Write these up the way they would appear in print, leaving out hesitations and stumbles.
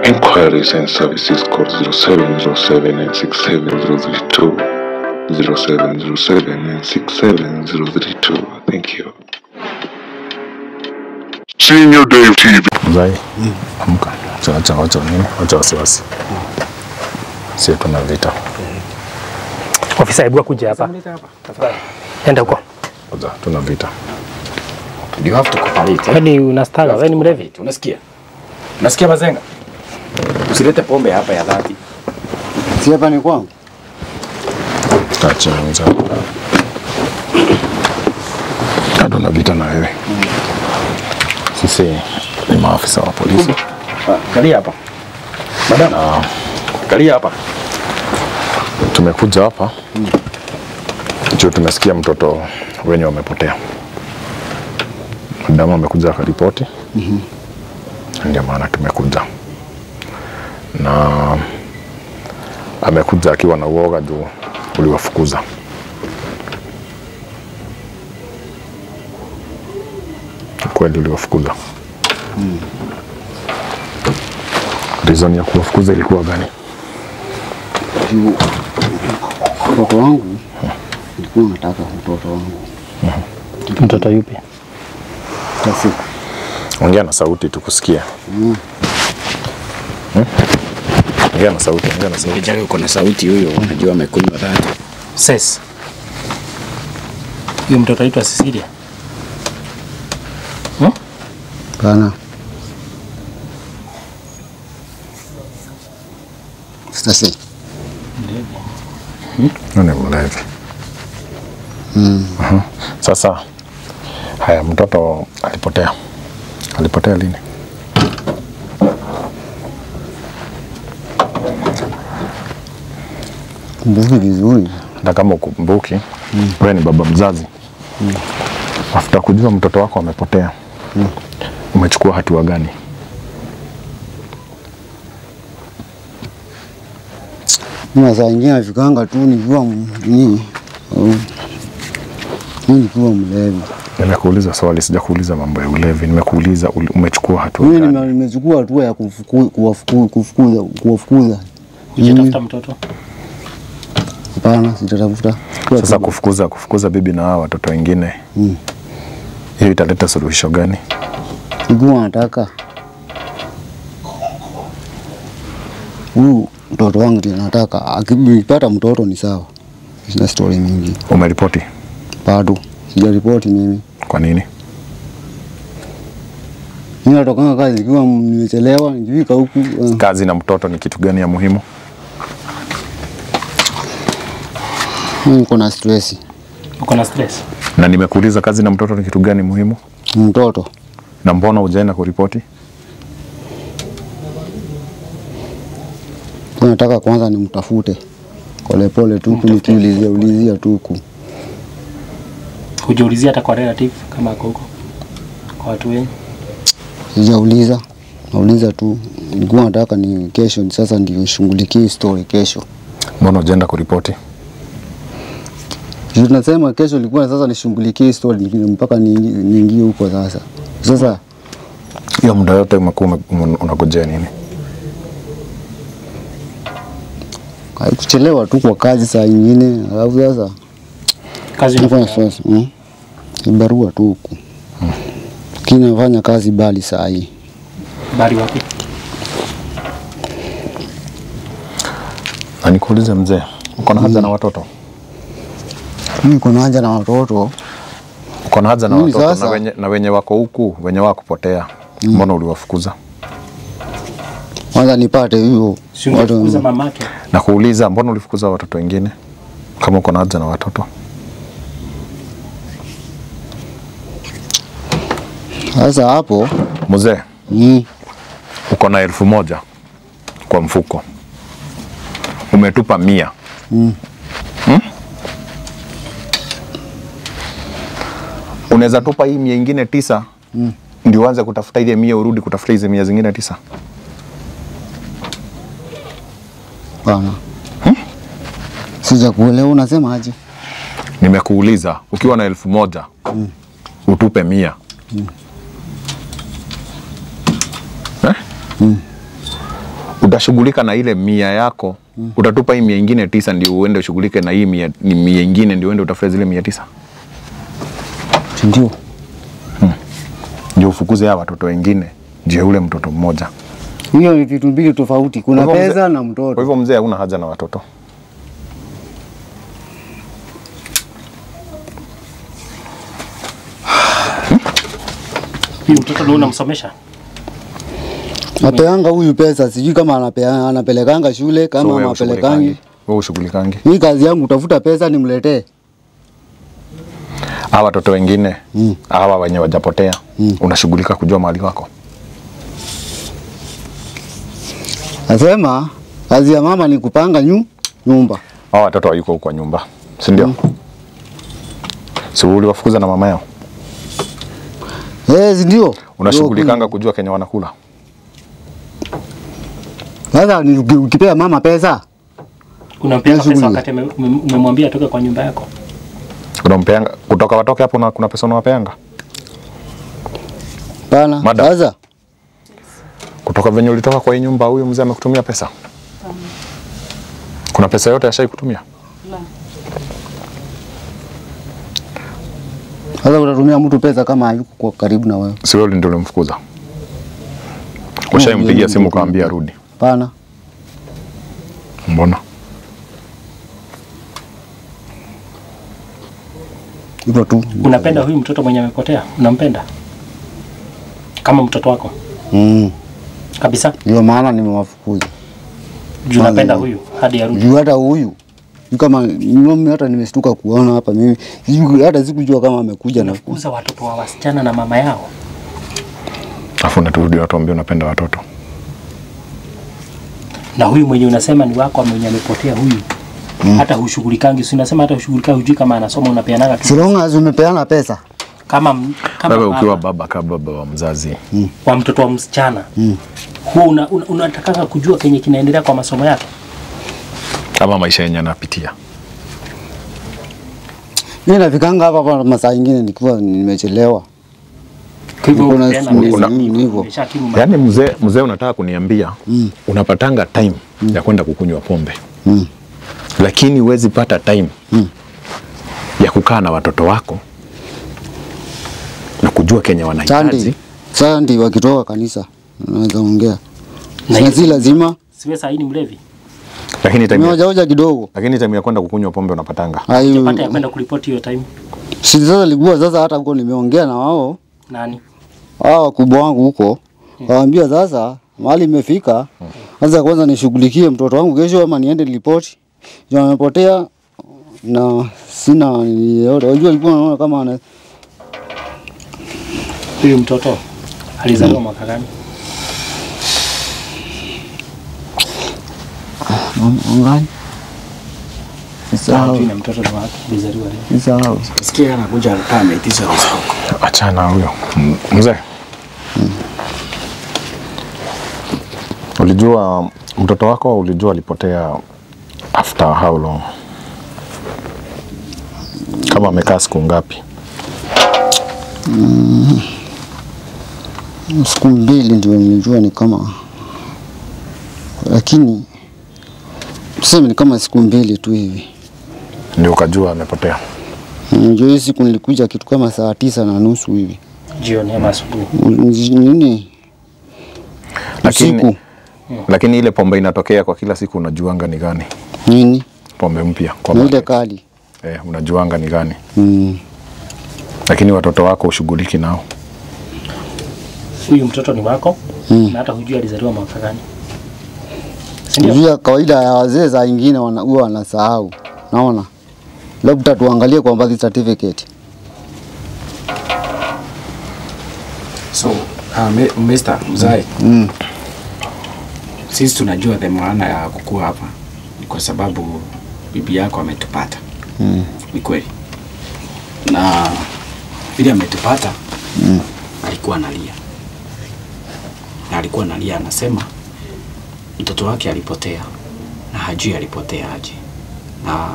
Inquiries and services code 0707-967-032. 0707-967-032. Thank you. Senior Dave TV. Mzai, amka. Acha nini? Acha wasiwasi. Sisi tuna vita. Ofisa, hebu kuja hapa. Tafadhali. Enda huko. Oza, tuna vita. You have to cooperate. Yaani unastaga, wewe ni mlevi. Unasikia? Unasikia Bazenga? Usilete pombe hapa ya dhati. Si hapa ni kwangu. Acha mza. Tuna vita na wewe. Sisi ni maafisa wa polisi. Kalia hapa. Madam. Kalia hapa. Tumekuja hapa. Ndio tumesikia mtoto wenye wamepotea. Madam amekuja akaripoti. Ndio maana tumekuja. Na amekuja akiwa na uoga juu uliwafukuza. Kweli uliwafukuza. Reason ya kuwafukuza ilikuwa gani? Mtoto wangu nilikuwa nataka mtoto wangu. Mtoto yupi? Kasi. Ongea na sauti tukusikie. Ongea na sauti, ongea na sauti. Kijana uko na sauti huyo, unajua amekunywa dhati. Ses. Huyo mtoto aitwa Cecilia. Kana. Sasa. Nani mlevi? Sasa haya, mtoto alipotea. Alipotea lini? Kumbuki vizuri. Na kama ukumbuki, wewe ni baba mzazi. After kujua mtoto wako amepotea, umechukua hatua gani? Mimi saa nyingine nafikanga tu nikiwa nikiwa mlevi. Nimekuuliza swali, sijakuuliza mambo ya ulevi. Nimekuuliza umechukua hatua gani? Mimi nimechukua hatua ya kuwafukuza. Hujatafuta mtoto? Hapana, sitatafuta. Sasa kufukuza bibi na hao watoto wengine. Hiyo italeta suluhisho gani? Nilikuwa nataka mtoto wangu ndiye nataka. Akipata mtoto ni sawa. Sina story mingi. Umeripoti? Bado sijaripoti mimi. Kwa nini? Mimi natoka kazi ikiwa nimechelewa, nikifika huku. Kazi na mtoto ni kitu gani ya muhimu? Mimi niko na stress. Uko na stress? Na nimekuuliza kazi na mtoto ni kitu gani muhimu? Mtoto. Na mbona hujaenda kuripoti? Nataka kwanza nimtafute. Pole tu ulizia tu huku. Hujaulizia hata kwa relative kama ako huko? Kwa watu wengi? Sijauliza. Nauliza tu. Nilikuwa nataka ni kesho, sasa ndio shughulikie story kesho. Mbona hujaenda kuripoti? Tunasema kesho ilikuwa sasa nishughulikie story mpaka niingie huko sasa. Sasa hiyo muda yote umekuwa unagojea nini? Kuchelewa tu kwa kazi saa nyingine, alafu sasa kazi ni sasa. Barua tu huko. Kinafanya kazi bali saa hii. Bali wapi? Na nikuulize mzee, uko na haja na watoto? Mimi niko na haja na watoto. Uko na haja na watoto na wenye wako huku, wenye wako kupotea. Mbona uliwafukuza? Kwanza nipate hiyo. Ulifukuza mamake. Na kuuliza mbona ulifukuza watoto wengine? Kama uko na haja na watoto. Sasa hapo mzee, uko na 1000 kwa mfuko. Umetupa 100. Unaweza tupa hii 100 nyingine 9 ndio uanze kutafuta ile 100 urudi kutafuta hizo 100 zingine 9. Bana. Sija kuelewa unasema aje? Nimekuuliza ukiwa na 1000 utupe 100. utashughulika na ile 100 yako, utatupa hii 100 ingine 9 ndio uende ushughulike na hii 100 ingine ndio uende utafute zile 900. Ndio. Ndio ufukuze hawa watoto wengine, ndio ule mtoto mmoja. Hiyo ni vitu mbili tofauti. Kuna pesa na mtoto. Kwa hivyo mzee huna haja na watoto. Huyu mtoto ndio unamsomesha? Napeanga huyu pesa, sijui kama anapelekanga shule, kama anapelekangi. Wewe ushughulikangi. Hii kazi yangu utafuta pesa nimletee. Hawa watoto wengine, hawa wenye wajapotea, unashughulika kujua mahali wako. Nasema kazi ya mama ni kupanga nyumba. Hawa watoto hayuko kwa nyumba, si ndio? Si uliwafukuza na mama yao? Ndio. Unashughulikanga kujua Kenya wanakula. Sasa ukipea mama pesa, unampea pesa wakati umemwambia atoke kwa nyumba yako. Unampeanga kutoka watoke hapo na kuna pesa unawapeanga? Bana. Sasa kutoka venye ulitoka kwa hii nyumba huyu mzee amekutumia pesa? Kuna pesa yote ashai kutumia? La. Sasa utatumia mtu pesa kama hayuko kwa karibu na wewe. Si wewe ndio ulimfukuza? Ushaimpigia simu kaambia rudi? Pana. Mbona? Hivyo tu. Unapenda huyu mtoto mwenye amepotea? Unampenda? Kama mtoto wako? Kabisa? Ndio maana nimewafukuza. Juu unapenda huyu hadi arudi. Juu hata huyu kama mimi hata nimeshtuka kuona hapa mimi. Hata sikujua kama amekuja na kufukuza watoto wa wasichana na mama yao. Afu turudi watu ambao unapenda watoto. Na huyu mwenye unasema ni wako mwenye amepotea huyu. Hata hushughulikangi, si unasema hata hushughulikangi, hujui kama anasoma, unapeanaga tu. Silonga umepeana pesa. Kama wewe ukiwa baba kama baba wa mzazi wa mtoto wa msichana. Huo unataka kujua kenye kinaendelea kwa masomo yake. Kama maisha yenyewe anapitia. Mimi nafikanga hapa kwa masaa nyingine nikiwa nimechelewa. Yaani mzee unataka kuniambia unapatanga time ya kwenda kukunywa pombe. Lakini huwezi pata time ya kukaa na watoto wako na kujua Kenya wanahitaji. Sasa ndio wakitoka kanisa unaweza ongea. Na si lazima. Siwe sahi ni mlevi. Lakini time hoja kidogo. Lakini time ya kwenda kukunywa pombe unapatanga. Unapata ya kwenda kuripoti hiyo time. Si sasa ligua sasa hata huko nimeongea na wao. Nani? Wakubwa wangu huko. Waambia sasa mahali imefika. Sasa kwanza nishughulikie mtoto wangu kesho ama niende ripoti. Ndio amepotea na sina yote. Unajua alikuwa anaona kama ana huyu mtoto alizaliwa mwaka gani? Ngani? Sasa tuna mtoto na wake alizaliwa leo. Sasa sikia anakuja kama ameitisha ruhusa. Achana huyo. Mzee. Ulijua mtoto wako ulijua alipotea after how long? Kama amekaa siku ngapi? Siku 2 ndio nilijua ni kama, lakini tuseme ni kama siku 2 tu hivi ndio ukajua amepotea. Ndio siku nilikuja kitu kama saa 9:30 hivi jioni ama asubuhi. Nini? Lakini ile pombe inatokea kwa kila siku unajuanga ni gani? Nini? Pombe mpya kwa ile kali. Unajuanga ni gani? Lakini watoto wako ushughuliki nao. Huyu mtoto ni wako na hata hujui alizaliwa mwaka gani. Ndio kawaida ya wazee za wengine huwa wanasahau. Naona. Labda tuangalie kwa birth certificate. So, Mr. Mzai. Sisi tunajua the maana ya kukua hapa ni kwa sababu bibi yako ametupata. Ni kweli. Na vile ametupata alikuwa analia. Na alikuwa analia anasema mtoto wake alipotea na hajui alipotea aje. Na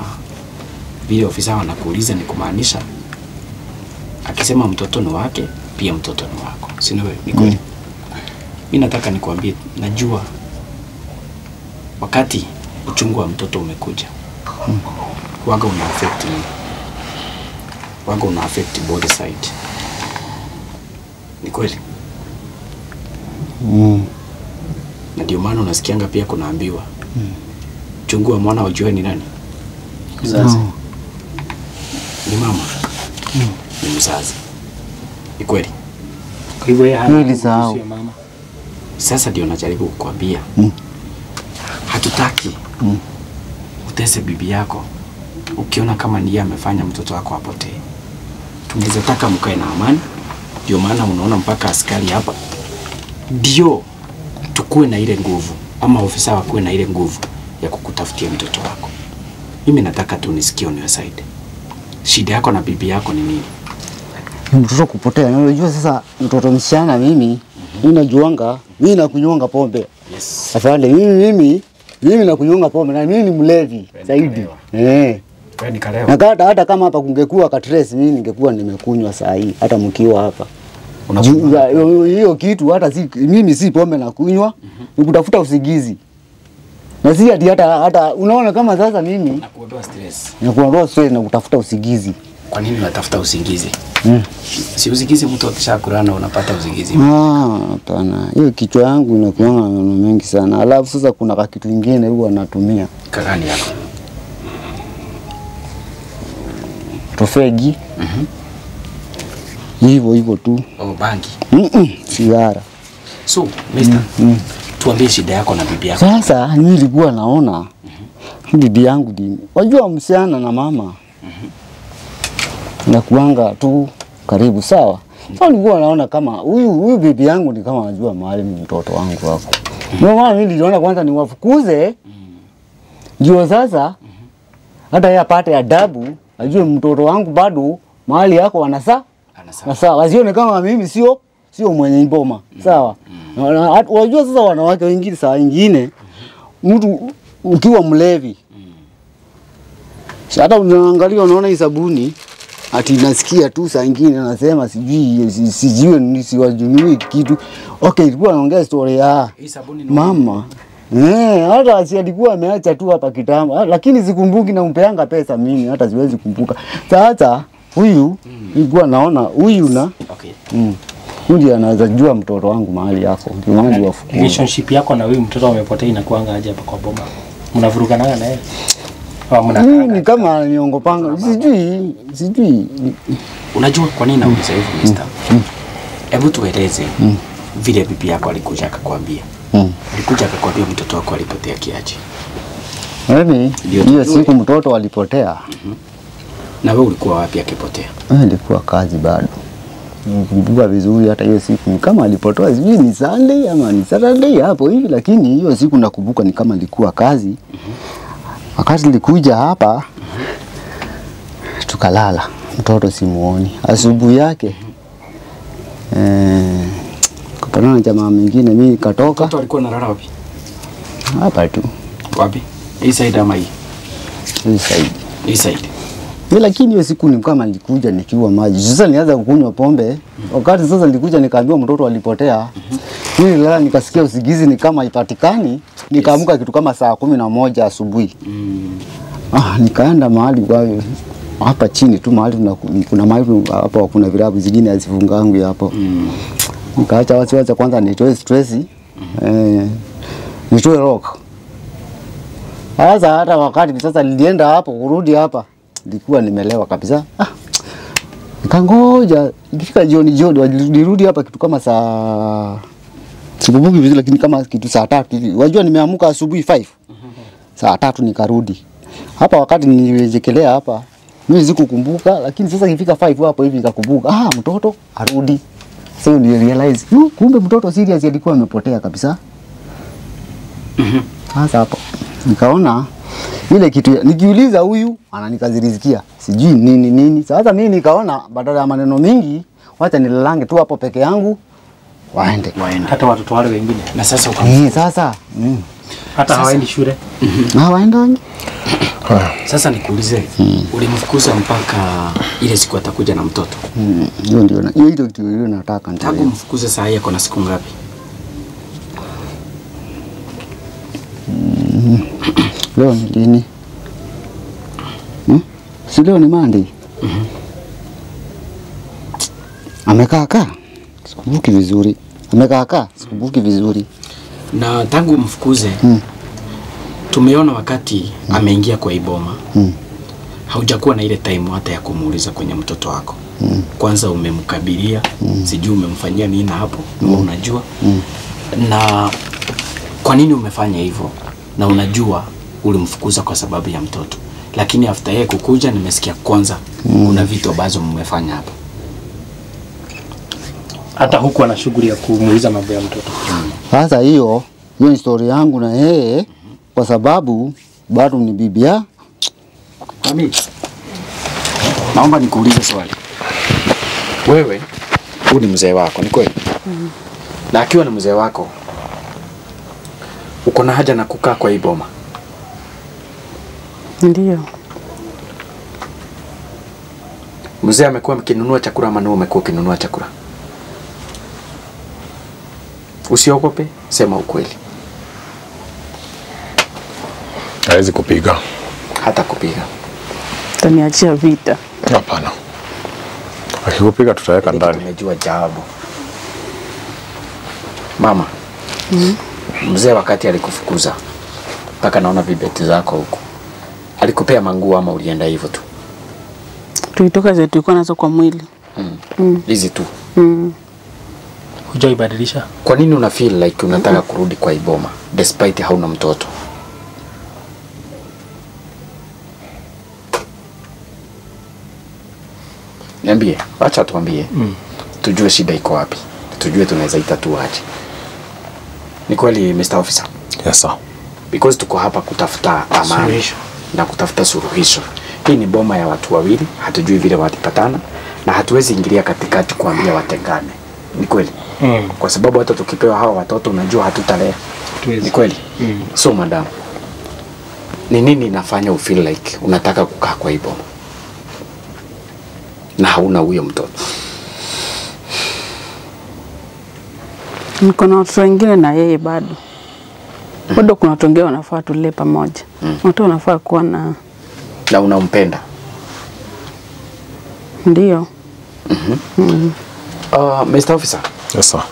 vile ofisa anakuuliza ni kumaanisha akisema mtoto ni wake pia mtoto ni wako. Si ni kweli? Mimi nataka nikwambie najua wakati uchungu wa mtoto umekuja, waga una affect nini? Waga una affect body side. Ni kweli? Na ndio maana unasikianga pia kunaambiwa uchungu wa mwana ujue ni nani? Mzazi. Ni mama. Ni mzazi. Ni kweli? Kwa hivyo yeye hana mama. Sasa ndio najaribu kukwambia. Hatutaki utese bibi yako ukiona kama ndiye amefanya mtoto wako apotee. Tungeweza taka mkae na amani. Ndio maana unaona mpaka askari hapa. Ndio tukue na ile nguvu, ama ofisa wakuwe na ile nguvu ya kukutafutia mtoto wako. Mimi nataka tu nisikie on your side. Shida yako na bibi yako ni nini? Mtoto kupotea. Na unajua sasa mtoto msichana mimi najuanga, mimi nakunywanga pombe. Yes. Afande mimi nakunywanga pombe na mimi ni mlevi zaidi. Wewe ni kalewa. Na hata kama hapa kungekuwa katresi mimi ningekuwa nimekunywa saa hii hata mkiwa hapa. Hiyo kitu hata mimi si pombe na kunywa, ni kutafuta usingizi. Na si hata unaona kama sasa mimi nakuondoa stress. Nakuondoa stress na kutafuta usingizi. Kwa nini unatafuta usingizi? Si usingizi mtu akishakulana unapata usingizi. Hapana. Hiyo kichwa yangu inakuwa na maneno mengi sana. Alafu sasa kuna kitu kingine huwa natumia. Kagani yako? Tofegi. Hivyo tu. Bangi. Sigara. So, mister, tuambie shida yako na bibi yako. Sasa mimi nilikuwa naona bibi yangu wajua msichana na mama. Na kuanga tu karibu sawa. Sasa nilikuwa naona kama huyu bibi yangu ni kama anajua mahali mtoto wangu wako. Ndio maana mimi niliona kwanza niwafukuze. Ndio sasa hata yeye apate adabu, ajue mtoto wangu bado mahali yako wanasaa. Sawa, wasione kama mimi sio mwenye mboma. Sawa. Wajua sasa wanawake wengine saa nyingine mtu ukiwa mlevi. Hata unaangalia unaona hii sabuni ati nasikia tu saa nyingine anasema sijui nisiwajunui kitu. Okay, ilikuwa anaongea story ya hii sabuni mama. Hata si alikuwa ameacha tu hapa kitambo, lakini sikumbuki na umpeanga pesa mimi hata siwezi kumbuka. Sasa huyu nilikuwa naona huyu na huyu anaweza jua mtoto wangu mahali yako. Ndio maana wafukuza. Relationship yako na huyu mtoto amepotea inakuanga aje hapa kwa boma? Mnavurugana naye? Ni kama niongopanga. Sijui. Unajua kwa nini nauliza hivi mister? Hebu tueleze vile bibi yako alikuja akakwambia. Alikuja akakwambia mtoto wako alipotea kiaje? Mimi hiyo siku mtoto alipotea. Na wewe ulikuwa wapi akipotea? Nilikuwa kazi bado. Nikumbuka vizuri hata hiyo siku kama alipotoa sijui ni Sunday ama ni Saturday hapo hivi, lakini hiyo siku nakumbuka ni kama alikuwa kazi. Wakati nilikuja hapa tukalala, mtoto simuoni. Asubuhi yake kapatana na jamaa mwingine, mimi nikatoka. Mtoto alikuwa analala wapi? Hapa tu. Wapi? Hii side ama hii? Hii side. Hii side. Lakini hiyo siku ni kama nilikuja nikiwa maji. Sasa nianza kukunywa pombe. Wakati sasa nilikuja nikaambiwa mtoto alipotea. Mimi nilala nikasikia usingizi ni kama ipatikani. Nikaamka kitu kama saa 11 asubuhi. Nikaenda mahali kwa hapa chini tu mahali kuna mahali hapo kuna virabu zingine hazifungangu hapo. Nikaacha wasiwacha kwanza nitoe stress. Nitoe rock. Sasa hata wakati sasa nilienda hapo kurudi hapa nilikuwa nimelewa kabisa. Nikangoja ikifika jioni nirudi hapa kitu kama saa sikumbuki vizuri lakini kama kitu saa 3 hivi. Wajua nimeamka asubuhi 5. Saa 3 nikarudi. Hapa wakati nilijekelea hapa mimi sikukumbuka lakini sasa ikifika 5 hapo hivi nikakumbuka mtoto arudi. Sasa ndio realize kumbe mtoto serious alikuwa amepotea kabisa. Sasa hapo nikaona ile kitu nikiuliza huyu ananikazirizikia sijui nini. Sasa mimi nikaona badala ya maneno mingi wacha nilalange tu hapo peke yangu waende hata watoto wale wengine. Na sasa sasa hata hawaendi shule. Hawaendi. Sasa nikuulize, ulimfukuza mpaka ile siku atakuja na mtoto? Hiyo ndio kitu nataka ndio. Tangu mfukuze saa hii kuna siku ngapi? Leo ni lini? Si leo ni Monday. Amekaa. Sikumbuki vizuri. Amekaa. Sikumbuki vizuri. Na tangu mfukuze tumeona wakati ameingia kwa iboma. Haujakuwa na ile time hata ya kumuuliza kwenye mtoto wako. Kwanza umemkabilia, sijui umemfanyia nini hapo, unajua. Na kwa nini umefanya hivyo? Na unajua ulimfukuza kwa sababu ya mtoto. Lakini after yeye kukuja nimesikia kwanza kuna vitu ambazo mmefanya hapa. Hata huku ana shughuli ya kumuuliza mambo ya mtoto. Sasa hiyo ni story yangu na yeye kwa sababu bado ni bibia. Mami, naomba nikuulize swali. Wewe huyu ni mzee wako, ni kweli? Na akiwa ni mzee wako, uko na haja na kukaa kwa hii boma? Ndio. Mzee amekuwa mkinunua chakula ama wewe umekuwa ukinunua chakula? Usiogope, sema ukweli. Hawezi kupiga. Hata kupiga. Taniachia vita. Hapana. Akikupiga tutaweka ndani. Tumejua jawabu. Mama. Mzee wakati alikufukuza mpaka naona vibeti zako huko, alikupea manguo ama ulienda hivyo tu? Tulitoka zetu tulikuwa nazo kwa mwili. Hizi tu. Hujaibadilisha? Kwa nini una feel like unataka kurudi kwa iboma despite hauna mtoto? Niambie, acha tuambie. Tujue shida iko wapi. Tujue tunaweza itatua aje. Ni kweli Mr. Officer? Yes sir. Because tuko hapa kutafuta amani na kutafuta suluhisho. Hii ni boma ya watu wawili, hatujui vile watapatana na hatuwezi ingilia katikati kuambia watengane. Ni kweli? Kwa sababu hata tukipewa hawa watoto unajua hatutalea. Ni kweli? So madam, ni nini inafanya u feel like unataka kukaa kwa hii boma na hauna huyo mtoto? Niko na watoto wengine na yeye bado. Bado kuna watu wengine wanafaa tulee pamoja. Watu wanafaa kuwa na unampenda? Ndio. Mr. Officer. Yes sir.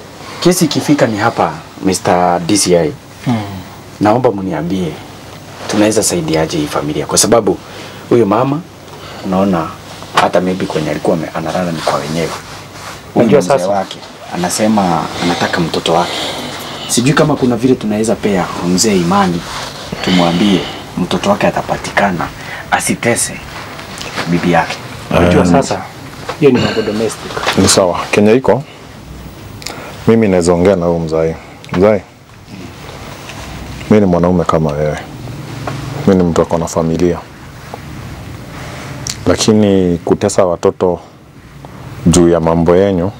Kesi ikifika ni hapa Mr. DCI. Naomba mniambie tunaweza saidiaje hii familia, kwa sababu huyo mama unaona hata maybe kwenye alikuwa analala ni kwa wenyewe. Unajua sasa wake anasema anataka mtoto wake. Sijui kama kuna vile tunaweza pea mzee imani tumwambie mtoto wake atapatikana, asitese bibi yake. Unajua sasa hiyo ni mambo domestic. Ni sawa. Kenya iko. Mimi naweza ongea na huyo mzai. Mzai. Mimi ni mwanaume kama wewe. Mimi ni mtu akona familia. Lakini kutesa watoto juu ya mambo yenyu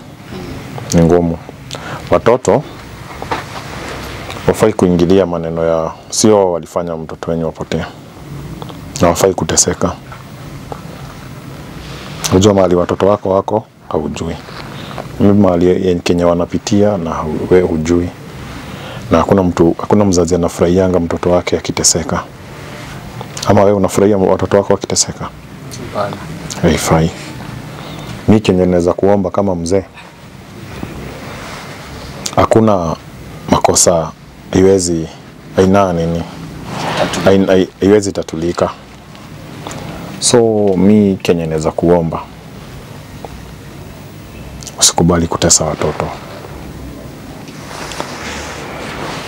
ni ngumu. Watoto wafai kuingilia maneno ya sio walifanya mtoto wenyu wapotee. Na wafai kuteseka. Unajua mahali watoto wako haujui. Mimi mahali Kenya wanapitia na wewe hujui. Na hakuna mzazi anafurahianga mtoto wake akiteseka. Ama wewe unafurahia watoto wako wakiteseka? Hapana. Haifai. Mimi Kenya naweza kuomba kama mzee, hakuna makosa iwezi iwezi tatulika. So mi Kenya naweza kuomba usikubali kutesa watoto.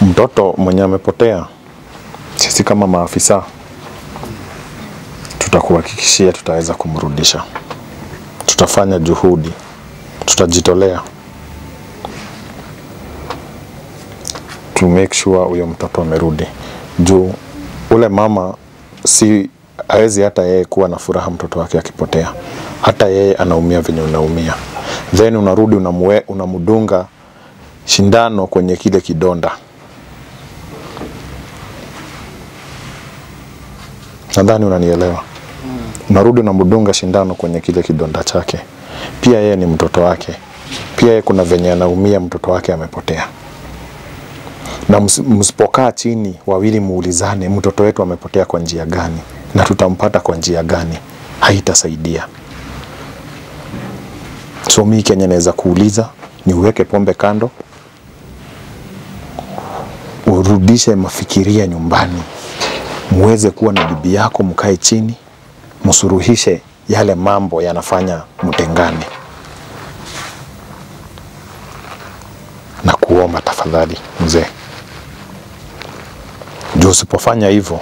Mtoto mwenye amepotea, sisi kama maafisa tutakuhakikishia tutaweza kumrudisha. Tutafanya juhudi, tutajitolea to make sure huyo mtoto amerudi. Juu ule mama si hawezi hata yeye kuwa na furaha mtoto wake akipotea. Hata yeye anaumia venye unaumia. Then unarudi unamdunga shindano kwenye kile kidonda. Nadhani unanielewa. Unarudi unamdunga shindano kwenye kile kidonda chake. Pia yeye ni mtoto wake. Pia yeye kuna venye anaumia mtoto wake amepotea. Na na msipokaa chini wawili muulizane mtoto wetu amepotea kwa njia gani na tutampata kwa njia gani, haitasaidia. So mimi Kenya naweza kuuliza ni uweke pombe kando, urudishe mafikiria nyumbani, muweze kuwa na bibi yako, mkae chini, msuruhishe yale mambo yanafanya mtengane. Na kuomba tafadhali mzee, juu usipofanya hivyo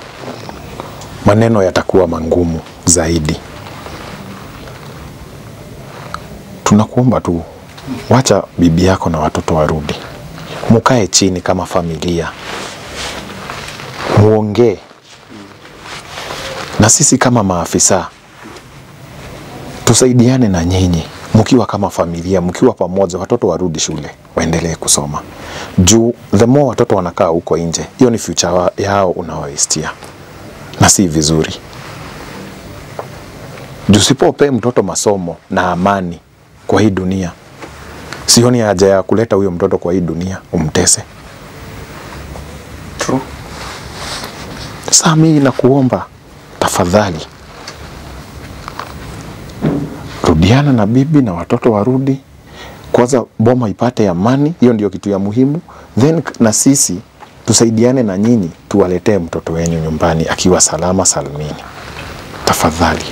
maneno yatakuwa mangumu zaidi. Tunakuomba tu wacha bibi yako na watoto warudi, mukae chini kama familia, muongee na sisi kama maafisa, tusaidiane na nyinyi mkiwa kama familia, mkiwa pamoja, watoto warudi shule waendelee kusoma. Juu the more watoto wanakaa huko nje, hiyo ni future yao unawaistia, na si vizuri. Juu sipope mtoto masomo na amani kwa hii dunia, sioni haja ya kuleta huyo mtoto kwa hii dunia umtese. True. Sasa mimi nakuomba tafadhali, rudiana na bibi na watoto warudi. Kwanza boma ipate amani, hiyo ndio kitu ya muhimu. Then na sisi tusaidiane na nyinyi, tuwaletee mtoto wenu nyumbani akiwa salama salmini. Tafadhali.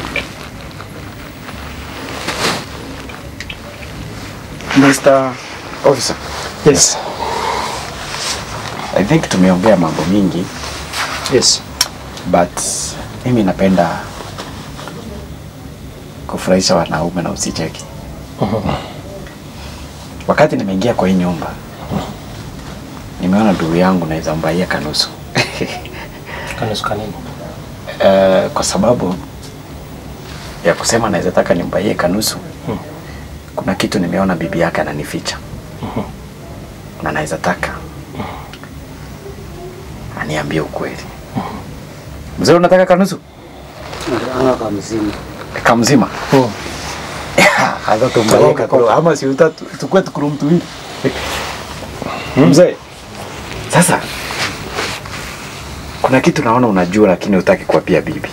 Mr. Officer. Yes. I think tumeongea mambo mingi. Yes. But mimi napenda kufurahisha wanaume na usicheki. Wakati nimeingia kwa hii nyumba, nimeona ndugu yangu naweza mbaia kanusu. Kanusu kanini? Kwa sababu ya kusema naweza taka nimbaie kanusu. Kuna kitu nimeona bibi yake ananificha. Na naweza taka aniambie ukweli. Mzee, unataka kanusu? Ana kamzima. Kamzima? Haza tumbaye kakuru. Ama si tukue tukuru mtu hivi. Mzee, sasa kuna kitu naona unajua lakini hutaki kuapia bibi.